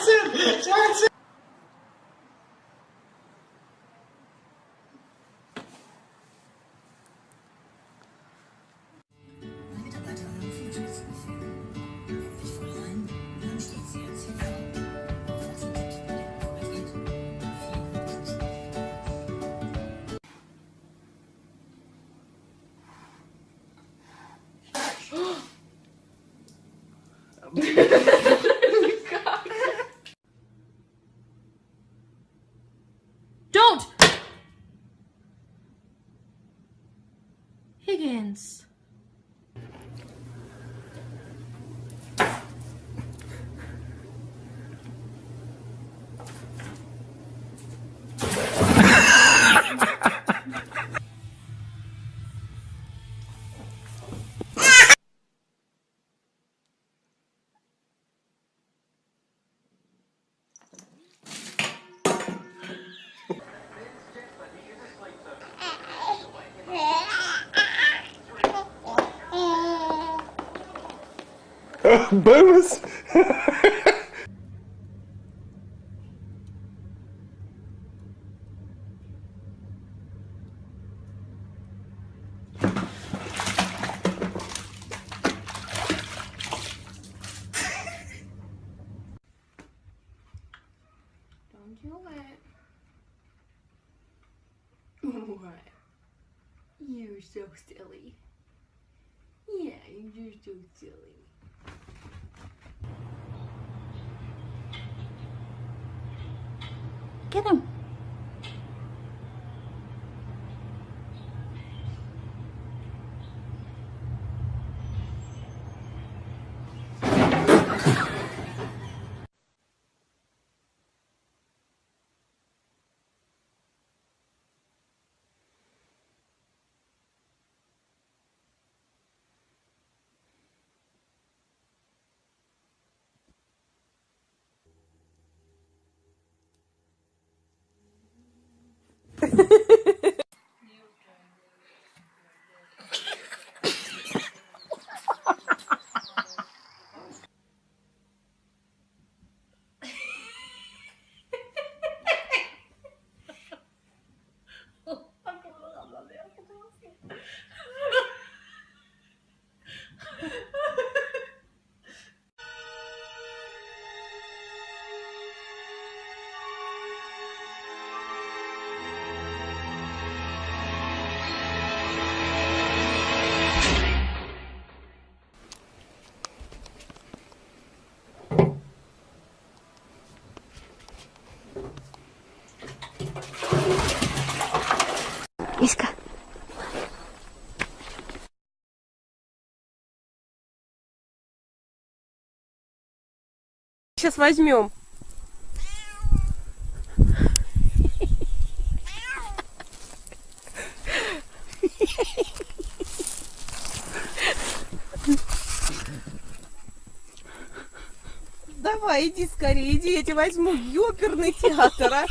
Jackson! Jackson! Meine Mitarbeiter haben viel Spitzengefühl. Wenn wir dich voll rein, dann steht sie als CV. Falls ein Tipp, der vorwärts geht, Don't! Higgins. Boomers! Don't do it. What? You're so silly. Yeah, you're so silly. Get him. Иска. Сейчас возьмем. Давай, иди скорее, иди, я тебя возьму. Ёперный театр, а?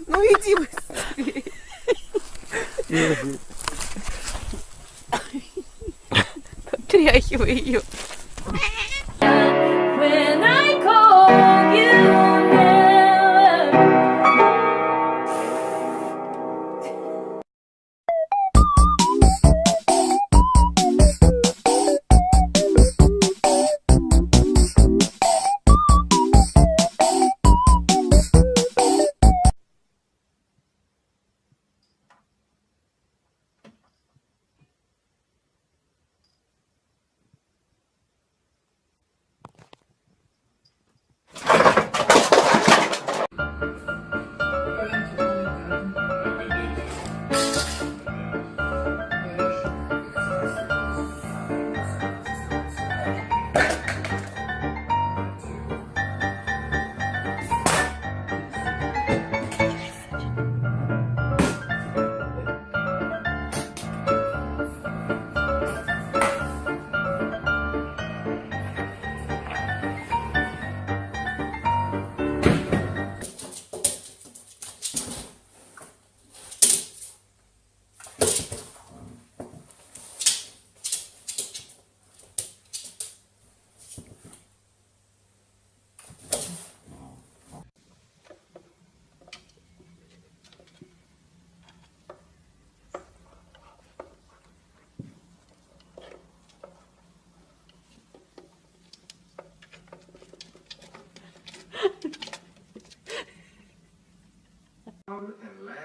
Ну иди быстрее. Тряхивай ее. When I call you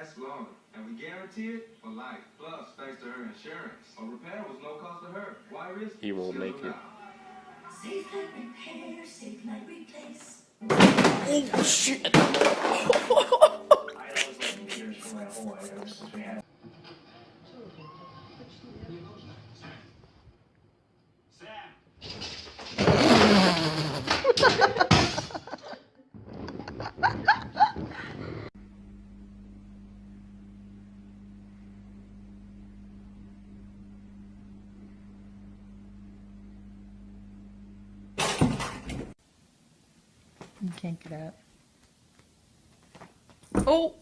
lasts longer, and we guarantee it for life. Plus, thanks to her insurance, a repair was no cost to her. Why risk it? He won't make it. Safe night repair, safe night replace. Oh, shit. You can't get up. Oh.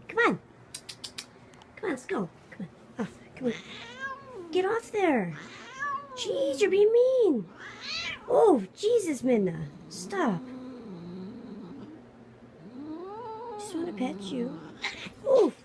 Come on. Come on, let's go. Come on. Oh, come on. Get off there. Jeez, you're being mean. Oh, Jesus, Minna. Stop. Just want to pet you. Oof.